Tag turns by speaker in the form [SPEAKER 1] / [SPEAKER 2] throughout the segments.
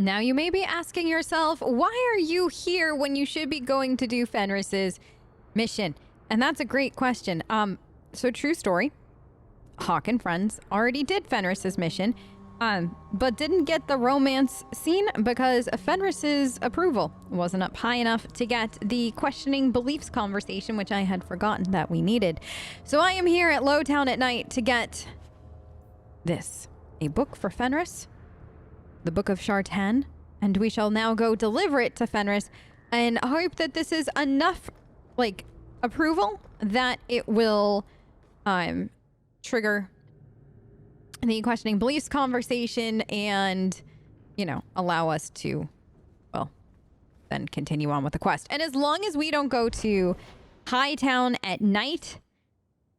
[SPEAKER 1] Now you may be asking yourself, why are you here when you should be going to do Fenris's mission? And that's a great question. So true story. Hawke and friends already did Fenris's mission, but didn't get the romance scene because Fenris's approval wasn't up high enough to get the questioning beliefs conversation, which I had forgotten that we needed. So I am here at Lowtown at night to get this, a book for Fenris, the Book of Shartan, and we shall now go deliver it to Fenris and hope that this is enough, like, approval that it will trigger the questioning beliefs conversation and, you know, allow us to, well, then continue on with the quest. And as long as we don't go to Hightown at night,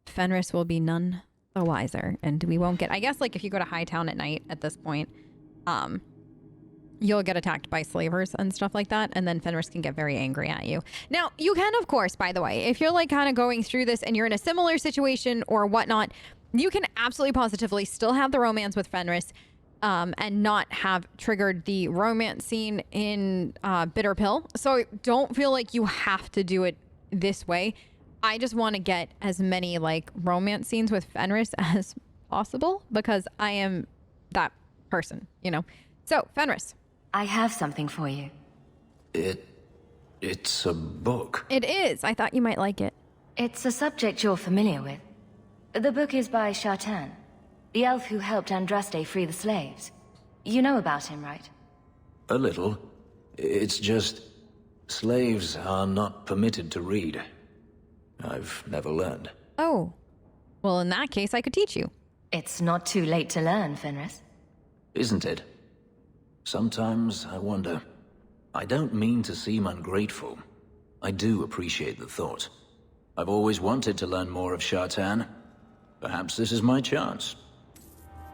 [SPEAKER 1] Fenris will be none the wiser, and we won't get, I guess, like, if you go to Hightown at night at this point, you'll get attacked by slavers and stuff like that, and then Fenris can get very angry at you. Now, you can, of course, by the way, if you're like kind of going through this and you're in a similar situation or whatnot, you can absolutely positively still have the romance with Fenris and not have triggered the romance scene in Bitter Pill. So don't feel like you have to do it this way. I just want to get as many like romance scenes with Fenris as possible because I am that person, you know. So, Fenris.
[SPEAKER 2] I have something for you.
[SPEAKER 3] It's a book.
[SPEAKER 1] It is. I thought you might like it.
[SPEAKER 2] It's a subject you're familiar with. The book is by Shartan, the elf who helped Andraste free the slaves. You know about him, right?
[SPEAKER 3] A little. It's just slaves are not permitted to read. I've never learned.
[SPEAKER 1] Oh. Well, in that case, I could teach you.
[SPEAKER 2] It's not too late to learn, Fenris.
[SPEAKER 3] Isn't it? Sometimes I wonder. I don't mean to seem ungrateful. I do appreciate the thought. I've always wanted to learn more of Shartan. Perhaps this is my chance.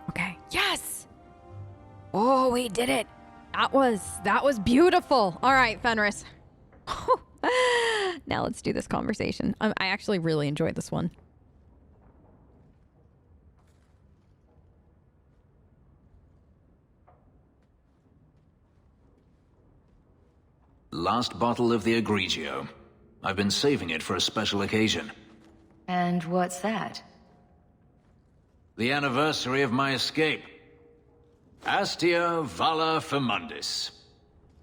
[SPEAKER 1] Okay. Yes! Oh, we did it. That was beautiful. All right, Fenris. Now let's do this conversation. I actually really enjoyed this one.
[SPEAKER 3] Last bottle of the Egregio. I've been saving it for a special occasion.
[SPEAKER 2] And what's that?
[SPEAKER 3] The anniversary of my escape. Astia Vala Femundis.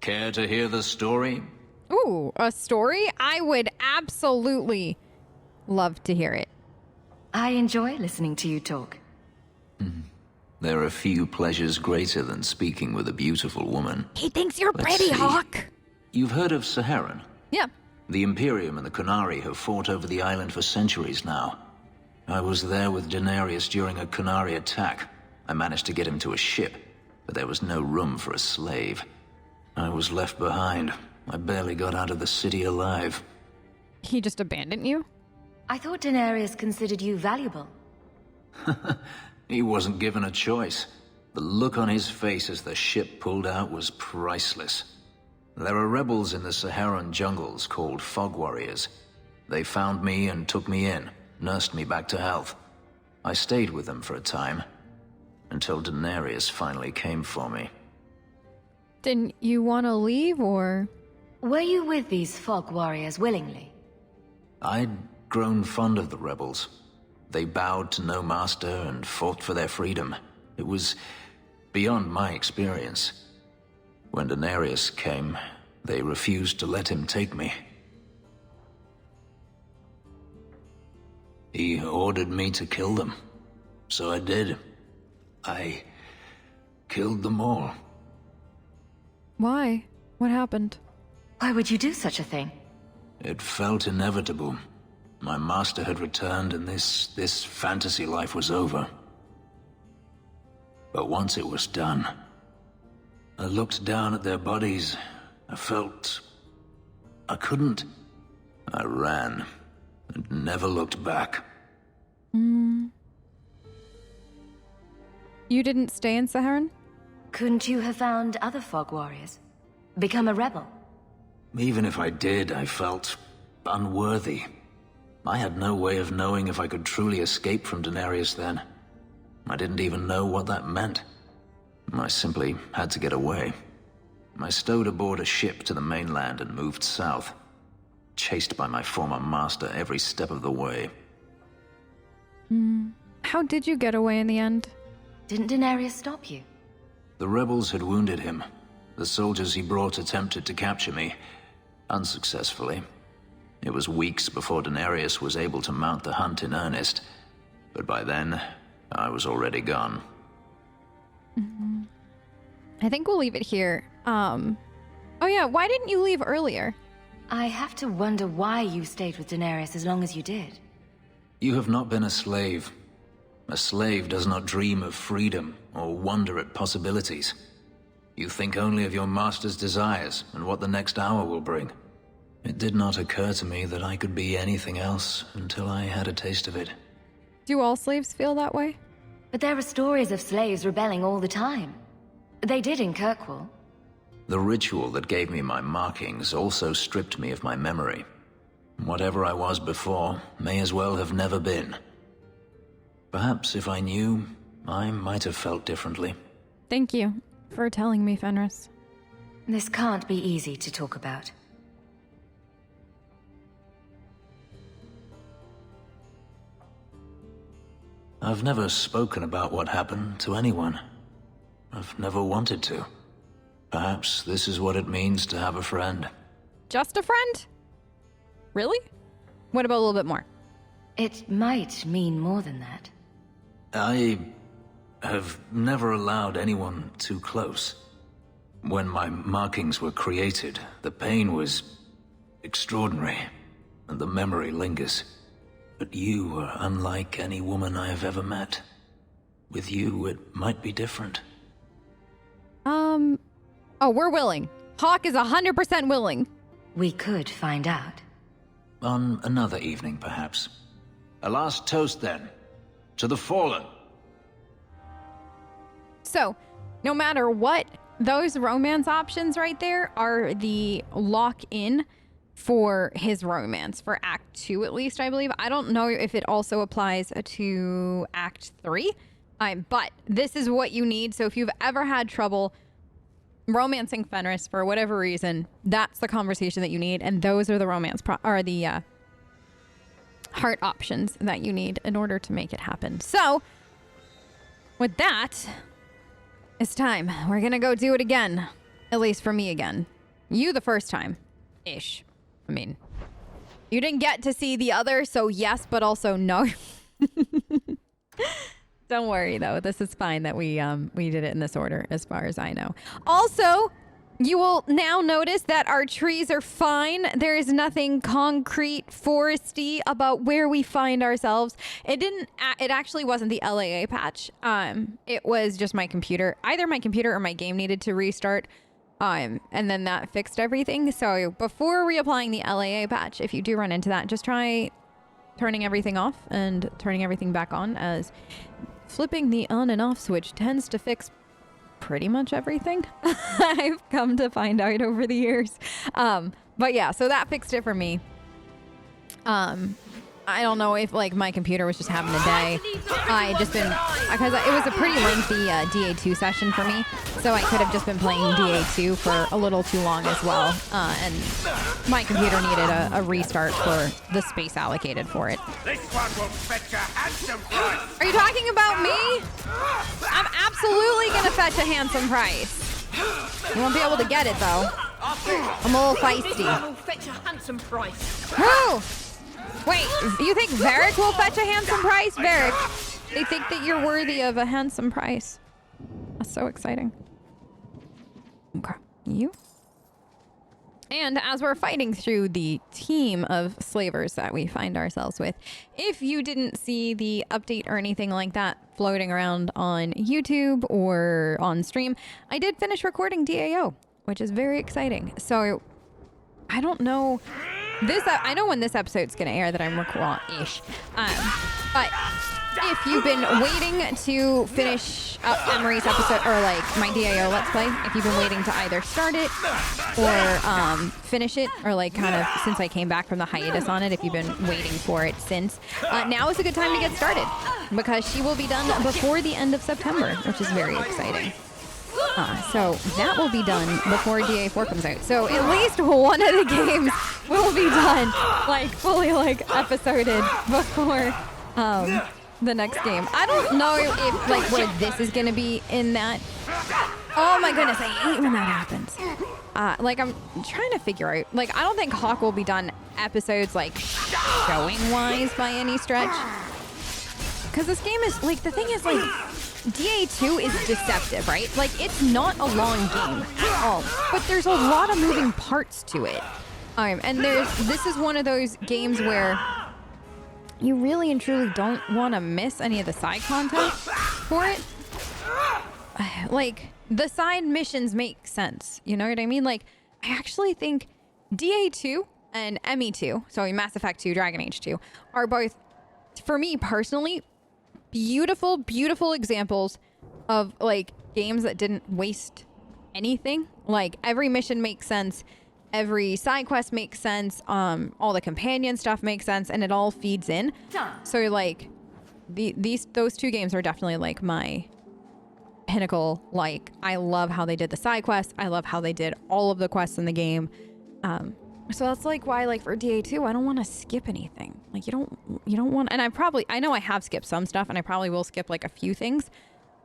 [SPEAKER 3] Care to hear the story?
[SPEAKER 1] Ooh, a story? I would absolutely love to hear it.
[SPEAKER 2] I enjoy listening to you talk.
[SPEAKER 3] There are few pleasures greater than speaking with a beautiful woman.
[SPEAKER 1] He thinks you're
[SPEAKER 3] Let's
[SPEAKER 1] pretty,
[SPEAKER 3] see.
[SPEAKER 1] Hawke.
[SPEAKER 3] You've heard of Saharan?
[SPEAKER 1] Yeah.
[SPEAKER 3] The Imperium and the Qunari have fought over the island for centuries now. I was there with Daenerys during a Qunari attack. I managed to get him to a ship, but there was no room for a slave. I was left behind. I barely got out of the city alive.
[SPEAKER 1] He just abandoned you?
[SPEAKER 2] I thought Daenerys considered you valuable.
[SPEAKER 3] He wasn't given a choice. The look on his face as the ship pulled out was priceless. There are rebels in the Saharan jungles called Fog Warriors. They found me and took me in, nursed me back to health. I stayed with them for a time, until Daenerys finally came for me.
[SPEAKER 1] Didn't you want to leave, or...?
[SPEAKER 2] Were you with these Fog Warriors willingly?
[SPEAKER 3] I'd grown fond of the rebels. They bowed to no master and fought for their freedom. It was beyond my experience. When Daenerys came, they refused to let him take me. He ordered me to kill them. So I did. I killed them all.
[SPEAKER 1] Why? What happened?
[SPEAKER 2] Why would you do such a thing?
[SPEAKER 3] It felt inevitable. My master had returned and this fantasy life was over. But once it was done, I looked down at their bodies. I felt I couldn't. I ran and never looked back.
[SPEAKER 1] You didn't stay in Saharan?
[SPEAKER 2] Couldn't you have found other Fog Warriors? Become a rebel?
[SPEAKER 3] Even if I did, I felt unworthy. I had no way of knowing if I could truly escape from Daenerys then. I didn't even know what that meant. I simply had to get away. I stowed aboard a ship to the mainland and moved south, chased by my former master every step of the way.
[SPEAKER 1] How did you get away in the end?
[SPEAKER 2] Didn't Daenerys stop you?
[SPEAKER 3] The rebels had wounded him. The soldiers he brought attempted to capture me, unsuccessfully. It was weeks before Daenerys was able to mount the hunt in earnest, but by then, I was already gone.
[SPEAKER 1] I think we'll leave it here. Oh yeah, why didn't you leave earlier?
[SPEAKER 2] I have to wonder why you stayed with Daenerys as long as you did.
[SPEAKER 3] You have not been a slave. A slave does not dream of freedom or wonder at possibilities. You think only of your master's desires and what the next hour will bring. It did not occur to me that I could be anything else until I had a taste of it.
[SPEAKER 1] Do all slaves feel that way?
[SPEAKER 2] But there are stories of slaves rebelling all the time. They did in Kirkwall.
[SPEAKER 3] The ritual that gave me my markings also stripped me of my memory. Whatever I was before may as well have never been. Perhaps if I knew, I might have felt differently.
[SPEAKER 1] Thank you for telling me, Fenris.
[SPEAKER 2] This can't be easy to talk about.
[SPEAKER 3] I've never spoken about what happened to anyone. I've never wanted to. Perhaps this is what it means to have a friend.
[SPEAKER 1] Just a friend? Really? What about a little bit more?
[SPEAKER 2] It might mean more than that.
[SPEAKER 3] I have never allowed anyone too close. When my markings were created, the pain was extraordinary, and the memory lingers. But you are unlike any woman I have ever met. With you, it might be different.
[SPEAKER 1] Oh, we're willing. Hawke is 100% willing.
[SPEAKER 2] We could find out.
[SPEAKER 3] On another evening, perhaps. A last toast, then. To the fallen.
[SPEAKER 1] So, no matter what, those romance options right there are the lock-in for his romance, for Act 2 at least, I believe. I don't know if it also applies to Act 3, but this is what you need. So if you've ever had trouble romancing Fenris for whatever reason, that's the conversation that you need, and those are the heart options that you need in order to make it happen. So, with that, it's time. We're gonna go do it again. At least for me again. You the first time. Ish. I mean, you didn't get to see the other, so yes, but also no. Don't worry, though. This is fine that we did it in this order, as far as I know. Also, you will now notice that our trees are fine. There is nothing concrete, foresty about where we find ourselves. It actually wasn't the LAA patch. It was just my computer. Either my computer or my game needed to restart. And then that fixed everything. So before reapplying the LAA patch, if you do run into that, just try turning everything off and turning everything back on, as flipping the on and off switch tends to fix pretty much everything. I've come to find out over the years. But yeah, so that fixed it for me. I don't know if like my computer was just having a day. I just been, because it was a pretty lengthy DA2 session for me, so I could have just been playing DA2 for a little too long as well. And my computer needed a restart for the space allocated for it.
[SPEAKER 4] This one will fetch a handsome price.
[SPEAKER 1] Are you talking about me? I'm absolutely gonna fetch a handsome price. You won't be able to get it though. I'm a little feisty.
[SPEAKER 5] Will fetch a handsome price.
[SPEAKER 1] Who? Wait, you think Varric will fetch a handsome price? Varric, they think that you're worthy of a handsome price. That's so exciting. Okay, you? And as we're fighting through the team of slavers that we find ourselves with, if you didn't see the update or anything like that floating around on YouTube or on stream, I did finish recording DAO, which is very exciting. So I don't know. I know when this episode's gonna air that I'm recording-ish. But if you've been waiting to finish up Emery's episode, or like my DAO Let's Play, if you've been waiting to either start it or finish it, or like kind of since I came back from the hiatus on it, if you've been waiting for it since, now is a good time to get started, because she will be done before the end of September, which is very exciting. So that will be done before DA4 comes out. So at least one of the games will be done, like fully like episoded before the next game. I don't know if like where this is gonna be in that. Oh my goodness, I hate when that happens. Like I'm trying to figure out, like I don't think Hawke will be done episodes like showing wise by any stretch. Because this game is like, the thing is like, DA2 is deceptive, right? Like, it's not a long game at all, but there's a lot of moving parts to it. And this is one of those games where you really and truly don't want to miss any of the side content for it. Like, the side missions make sense, you know what I mean? Like, I actually think DA2 and ME2, so Mass Effect 2, Dragon Age 2, are both, for me personally, beautiful, beautiful examples of like games that didn't waste anything. Like every mission makes sense, every side quest makes sense, all the companion stuff makes sense, and it all feeds in. So like those two games are definitely like my pinnacle. Like I love how they did the side quests. I love how they did all of the quests in the game. So that's like why, like for DA2, I don't want to skip anything. Like you don't want, and I know I have skipped some stuff, and I probably will skip like a few things.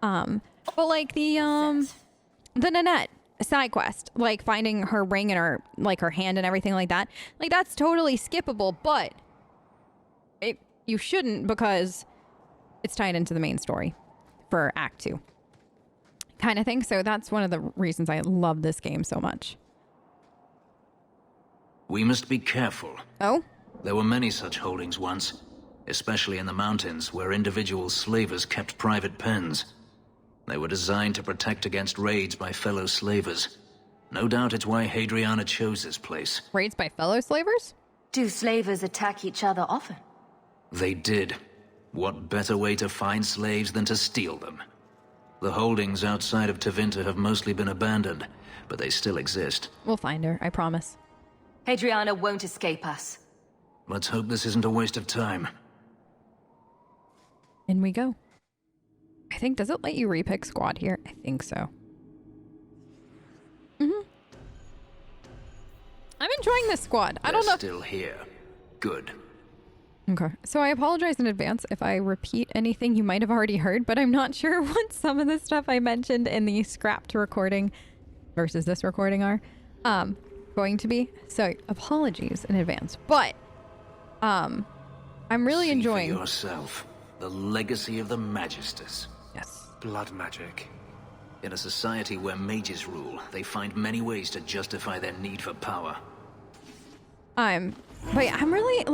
[SPEAKER 1] But like the Nanette side quest, like finding her ring and her her hand and everything like that, like that's totally skippable. But you shouldn't, because it's tied into the main story for Act 2, kind of thing. So that's one of the reasons I love this game so much.
[SPEAKER 3] We must be careful.
[SPEAKER 1] Oh?
[SPEAKER 3] There were many such holdings once, especially in the mountains where individual slavers kept private pens. They were designed to protect against raids by fellow slavers. No doubt it's why Hadriana chose this place.
[SPEAKER 1] Raids by fellow slavers?
[SPEAKER 2] Do slavers attack each other often?
[SPEAKER 3] They did. What better way to find slaves than to steal them? The holdings outside of Tevinter have mostly been abandoned, but they still exist.
[SPEAKER 1] We'll find her, I promise.
[SPEAKER 2] Hadriana won't escape us.
[SPEAKER 3] Let's hope this isn't a waste of time.
[SPEAKER 1] In we go. I think, does it let you repick squad here? I think so. I'm enjoying this squad. I don't know.
[SPEAKER 3] They're still here. Good.
[SPEAKER 1] Okay. So I apologize in advance if I repeat anything you might have already heard, but I'm not sure what some of the stuff I mentioned in the scrapped recording versus this recording are going to be. So apologies in advance. But I'm really enjoying.
[SPEAKER 3] See for yourself the legacy of the Magisters.
[SPEAKER 1] Yes.
[SPEAKER 4] Blood magic.
[SPEAKER 3] In a society where mages rule, they find many ways to justify their need for power.
[SPEAKER 1] But I'm really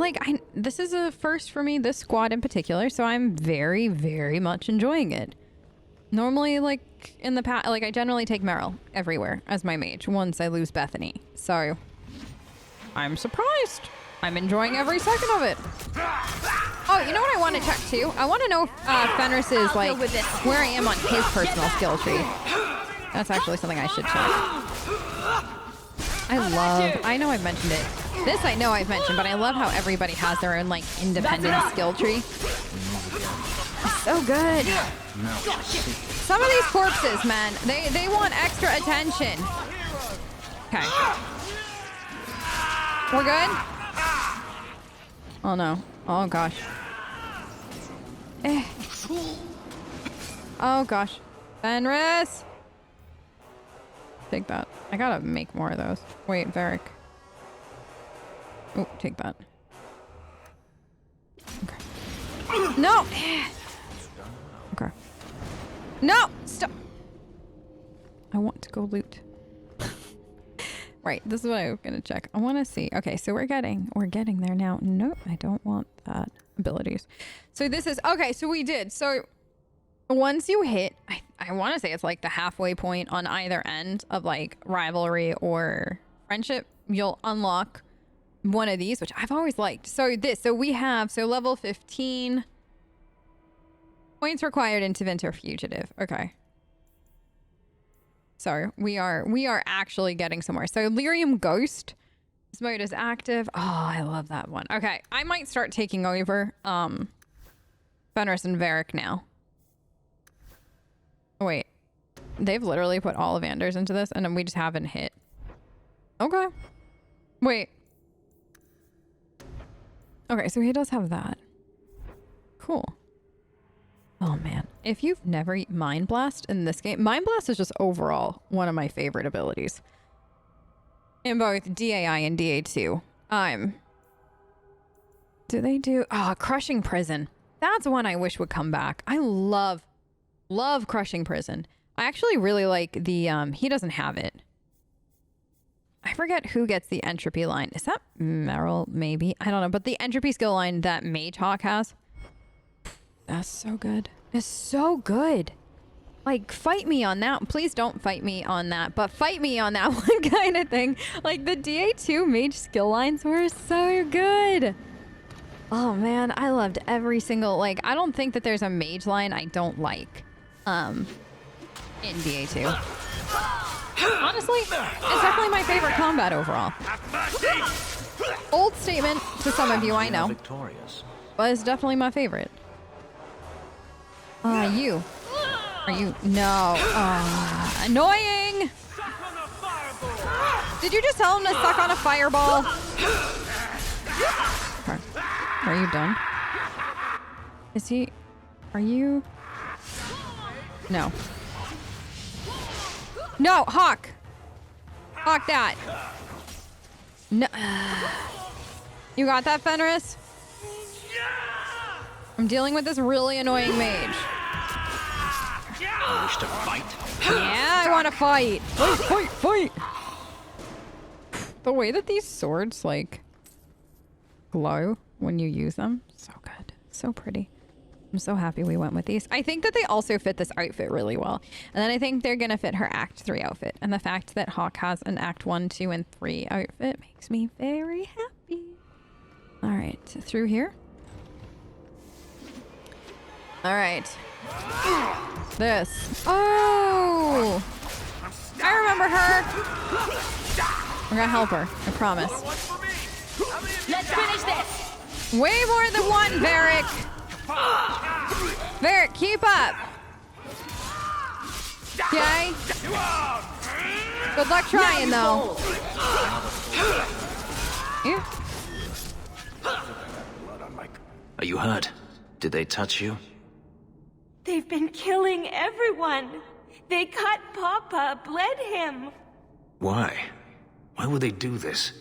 [SPEAKER 1] this is a first for me, this squad in particular, so I'm very, very much enjoying it. Normally, like in the past, like I generally take Meryl everywhere as my mage once I lose Bethany. So I'm surprised. I'm enjoying every second of it. Oh, you know what I want to check too? I want to know if Fenris is like where I am on his personal skill tree. That's actually something I should check. I know I've mentioned it. This I know I've mentioned, but I love how everybody has their own like independent skill tree. It's so good. Some of these corpses, man, they want extra attention. Okay. We're good? Oh no. Oh gosh. Oh gosh. Fenris! Take that. I gotta make more of those. Wait, Varric. Oh, take that. Okay. No! Okay. No! Stop! I want to go loot. Right, this is what I was gonna check. I want to see. Okay, so we're getting there now. Nope, I don't want that. Abilities. So this is, okay, so we did. So once you hit, I want to say it's like the halfway point on either end of like rivalry or friendship, you'll unlock one of these, which I've always liked. So we have, so level 15 points required in Tevinter Fugitive. Okay. So we are actually getting somewhere. So Lyrium Ghost, this mode is active. Oh, I love that one. Okay, I might start taking over Fenris and Varric now. Oh, wait. They've literally put all of Anders into this, and then we just haven't hit. Okay. Wait. Okay, so he does have that. Cool. Oh, man. If you've never Mind Blast in this game, Mind Blast is just overall one of my favorite abilities. In both DAI and DA2. Do they do... Oh, Crushing Prison. That's one I wish would come back. I love Crushing Prison. I actually really like the... he doesn't have it. I forget who gets the entropy line. Is that Meryl? Maybe. I don't know. But the entropy skill line that Mage Hawke has... That's so good. It's so good. Like, fight me on that. Please don't fight me on that, but fight me on that one kind of thing. Like, the DA2 Mage skill lines were so good. Oh, man. I loved every single... Like, I don't think that there's a Mage line I don't like in DA2. Honestly, it's definitely my favorite combat overall. Old statement to some of you, I know. But it's definitely my favorite. You. Are you? No. Annoying! Did you just tell him to suck on a fireball? Are you done? Is he? Are you? No. No, Hawke! Hawke that! No. You got that, Fenris? I'm dealing with this really annoying mage.
[SPEAKER 3] You wish to fight?
[SPEAKER 1] Yeah, I want to fight. Fight. The way that these swords, like, glow when you use them. So good. So pretty. I'm so happy we went with these. I think that they also fit this outfit really well. And then I think they're going to fit her Act 3 outfit. And the fact that Hawke has an Act 1, 2, and 3 outfit makes me very happy. All right. Through here. All right. This. Oh! I remember her. We're gonna help her. I promise.
[SPEAKER 2] Let's finish this.
[SPEAKER 1] Way more than one, Varric. Varric, keep up. Okay. Good luck trying, though. Yeah.
[SPEAKER 3] Are you hurt? Did they touch you?
[SPEAKER 6] They've been killing everyone. They cut Papa, bled him.
[SPEAKER 3] Why? Why would they do this?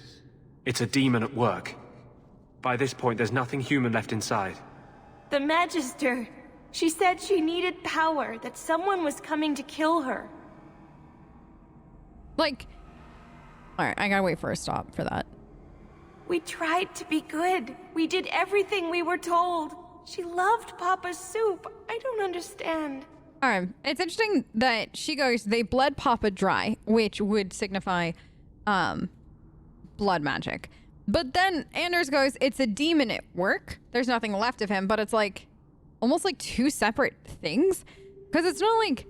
[SPEAKER 7] It's a demon at work. By this point, there's nothing human left inside.
[SPEAKER 6] The Magister. She said she needed power, that someone was coming to kill her.
[SPEAKER 1] Like... Alright, I gotta wait for a stop for that.
[SPEAKER 6] We tried to be good. We did everything we were told. She loved Papa's soup. I don't understand.
[SPEAKER 1] It's interesting that she goes, they bled Papa dry, which would signify blood magic. But then Anders goes, it's a demon at work. There's nothing left of him, but it's like almost like two separate things. Because it's not like,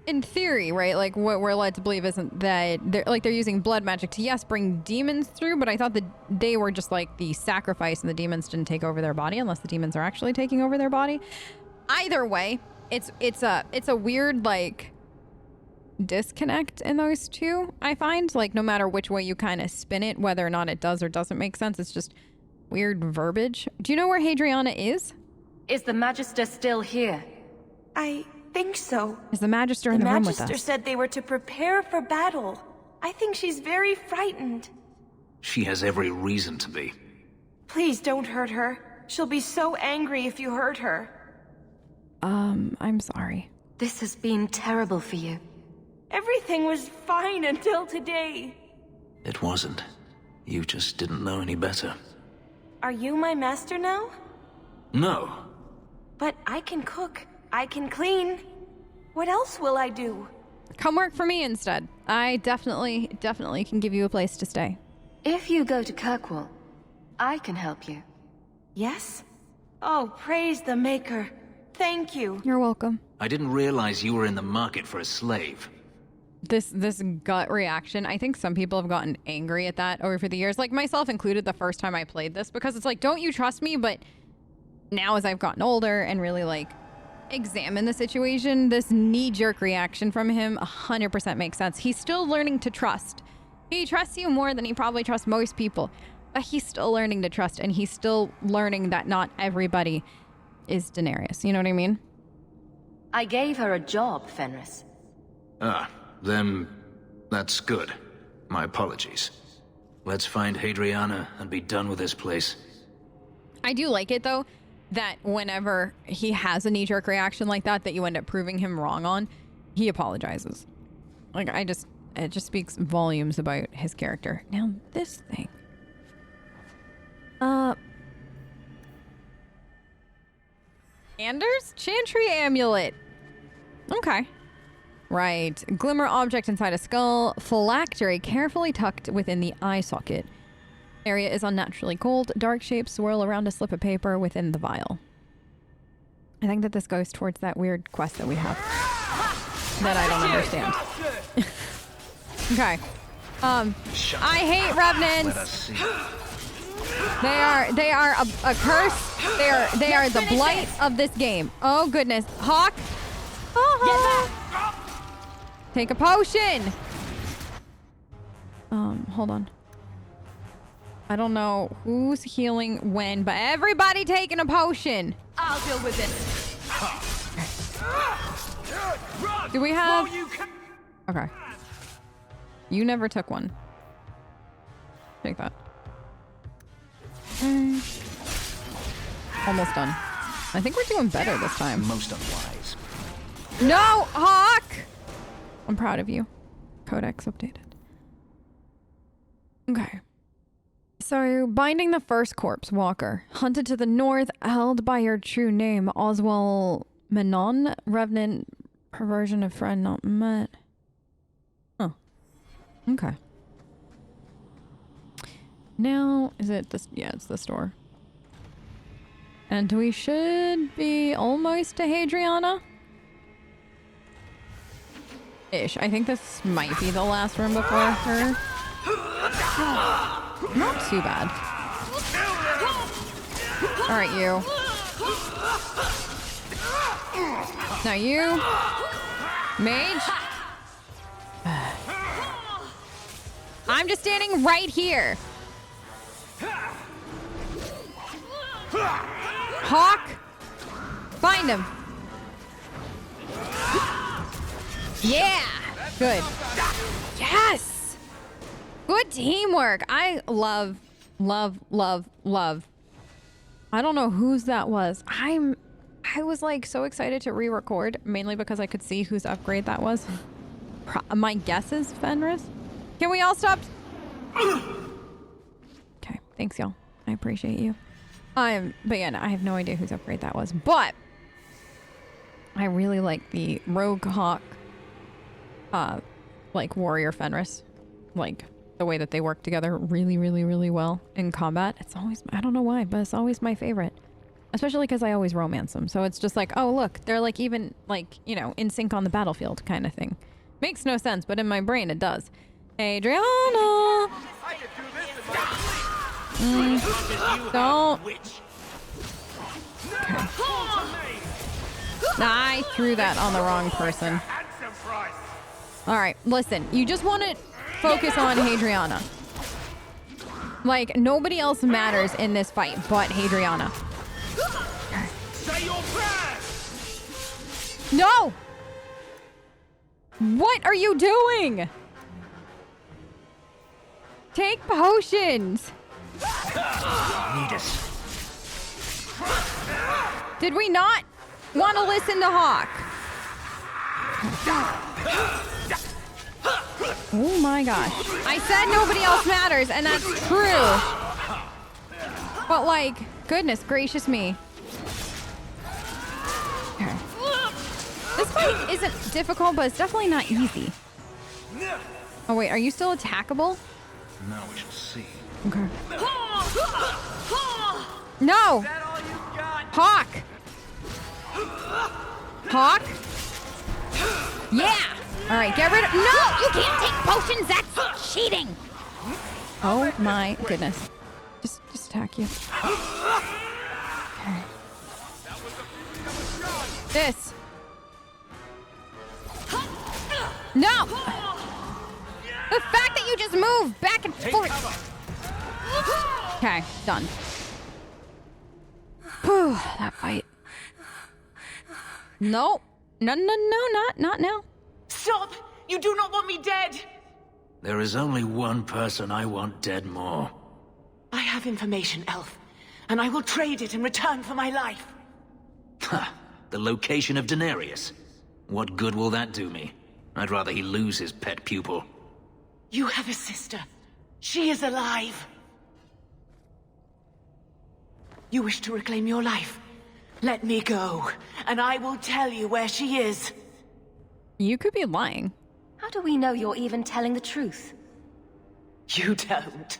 [SPEAKER 1] in theory, right? Like what we're led to believe isn't that they're using blood magic to, yes, bring demons through, but I thought that they were just like the sacrifice and the demons didn't take over their body unless the demons are actually taking over their body. Either way, it's a weird like disconnect in those two, I find. Like no matter which way you kind of spin it, whether or not it does or doesn't make sense, it's just weird verbiage. Do you know where Hadriana is?
[SPEAKER 2] Is the Magister still here?
[SPEAKER 6] I think so.
[SPEAKER 1] Is the Magister in the room with us?
[SPEAKER 6] The Magister said they were to prepare for battle. I think she's very frightened.
[SPEAKER 3] She has every reason to be.
[SPEAKER 6] Please don't hurt her. She'll be so angry if you hurt her.
[SPEAKER 1] I'm sorry.
[SPEAKER 2] This has been terrible for you.
[SPEAKER 6] Everything was fine until today.
[SPEAKER 3] It wasn't. You just didn't know any better.
[SPEAKER 6] Are you my master now?
[SPEAKER 3] No.
[SPEAKER 6] But I can cook. I can clean. What else will I do?
[SPEAKER 1] Come work for me instead. I definitely can give you a place to stay.
[SPEAKER 2] If you go to Kirkwall, I can help you.
[SPEAKER 6] Yes? Oh, praise the Maker. Thank you.
[SPEAKER 1] You're welcome.
[SPEAKER 3] I didn't realize you were in the market for a slave.
[SPEAKER 1] This gut reaction, I think some people have gotten angry at that over the years, like myself included the first time I played this, because it's like, don't you trust me? But now as I've gotten older and really like examine the situation, this knee-jerk reaction from him 100% makes sense. He's still learning to trust. He trusts you more than he probably trusts most people, but he's still learning to trust, and he's still learning that not everybody is Daenerys. You know what I mean?
[SPEAKER 2] I gave her a job, Fenris.
[SPEAKER 3] Ah, then that's good. My apologies. Let's find Hadriana and be done with this place.
[SPEAKER 1] I do like it, though, that whenever he has a knee-jerk reaction like that you end up proving him wrong on, he apologizes. Like, it just speaks volumes about his character. Now, this thing. Anders? Chantry amulet. Okay. Right. Glimmer object inside a skull. Phylactery carefully tucked within the eye socket. Area is unnaturally cold. Dark shapes swirl around a slip of paper within the vial. I think that this goes towards that weird quest that we have. That I don't understand. Okay. I hate revenants. They are a curse. They are the blight of this game. Oh goodness. Hawke. Take a potion. Hold on. I don't know who's healing when, but everybody taking a potion.
[SPEAKER 5] I'll deal with this.
[SPEAKER 1] Do we have... Okay. You never took one. Take that. Okay. Almost done. I think we're doing better this time.
[SPEAKER 3] Most unwise.
[SPEAKER 1] No, Hawke! I'm proud of you. Codex updated. Okay. So, binding the first corpse, Walker. Hunted to the north, held by your true name, Oswald Menon, Revenant, perversion of friend not met. Oh. Okay. Now, is it this? Yeah, it's the store. And we should be almost to Hadriana. Ish. I think this might be the last room before her. Not too bad. Alright, you. Now you. Mage. I'm just standing right here. Hawke. Find him. Yeah. Good. Yes. Good teamwork. I love. I don't know whose that was. I was like so excited to re-record, mainly because I could see whose upgrade that was. My guess is Fenris. Can we all stop? Okay, thanks y'all. I appreciate you. But yeah, no, I have no idea whose upgrade that was. But I really like the Rogue Hawke, like warrior Fenris, like the way that they work together really well in combat. It's always, I don't know why, but it's always my favorite. Especially because I always romance them. So it's just like, oh look, they're like even like, you know, in sync on the battlefield kind of thing. Makes no sense, but in my brain it does. Hadriana! Don't. Okay. I threw that on the wrong person. Alright, listen. You just want to focus on Hadriana. Like, nobody else matters in this fight but Hadriana. No! What are you doing? Take potions. Did we not want to listen to Hawke? Oh my gosh. I said nobody else matters, and that's true. But like, goodness gracious me. Okay. This fight isn't difficult, but it's definitely not easy. Oh wait, are you still attackable?
[SPEAKER 3] Now we shall see.
[SPEAKER 1] Okay. No! Hawke! Hawke? Yeah! Alright, get rid of— No! You can't take potions! That's cheating! Oh my goodness. Just attack you. Okay. This. No! The fact that you just move back and forth. Okay, done. Whew, that fight. No. No, not now.
[SPEAKER 6] Stop! You do not want me dead!
[SPEAKER 3] There is only one person I want dead more.
[SPEAKER 6] I have information, Elf, and I will trade it in return for my life.
[SPEAKER 3] Ha! The location of Daenerys. What good will that do me? I'd rather he lose his pet pupil.
[SPEAKER 6] You have a sister. She is alive. You wish to reclaim your life? Let me go, and I will tell you where she is.
[SPEAKER 1] You could be lying.
[SPEAKER 2] How do we know you're even telling the truth?
[SPEAKER 6] You don't.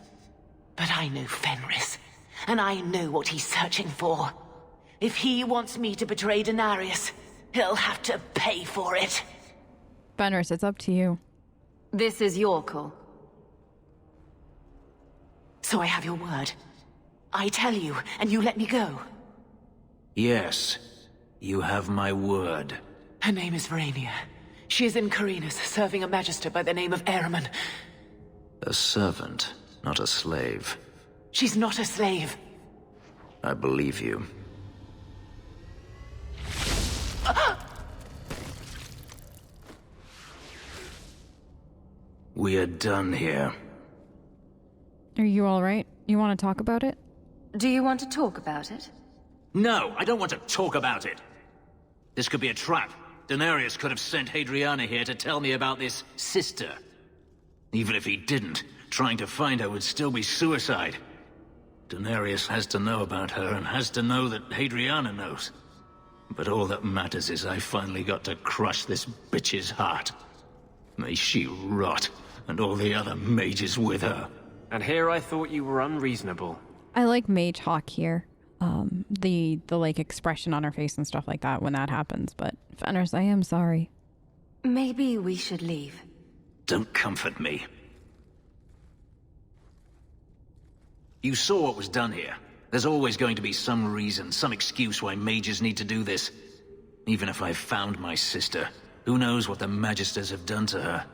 [SPEAKER 6] But I know Fenris, and I know what he's searching for. If he wants me to betray Daenerys, he'll have to pay for it.
[SPEAKER 1] Fenris, it's up to you.
[SPEAKER 2] This is your call.
[SPEAKER 6] So I have your word. I tell you, and you let me go.
[SPEAKER 3] Yes, you have my word.
[SPEAKER 6] Her name is Verania. She is in Carinus, serving a magister by the name of Ehrman.
[SPEAKER 3] A servant, not a slave.
[SPEAKER 6] She's not a slave.
[SPEAKER 3] I believe you. We are done here.
[SPEAKER 1] Are you all right? You want to talk about it?
[SPEAKER 2] Do you want to talk about it?
[SPEAKER 3] No, I don't want to talk about it. This could be a trap. Daenerys could have sent Hadriana here to tell me about this sister. Even if he didn't, trying to find her would still be suicide. Daenerys has to know about her and has to know that Hadriana knows. But all that matters is I finally got to crush this bitch's heart. May she rot, and all the other mages with her.
[SPEAKER 7] And here I thought you were unreasonable.
[SPEAKER 1] I like Mage Hawke here. The like expression on her face and stuff like that when that happens. But Fenris, I am sorry.
[SPEAKER 2] Maybe we should leave.
[SPEAKER 3] Don't comfort me. You saw what was done here. There's always going to be some reason, some excuse why mages need to do this. Even if I've found my sister, who knows what the Magisters have done to her?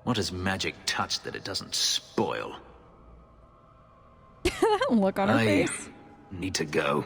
[SPEAKER 3] What has magic touched that it doesn't spoil?
[SPEAKER 1] That look on her face.
[SPEAKER 3] Need to go.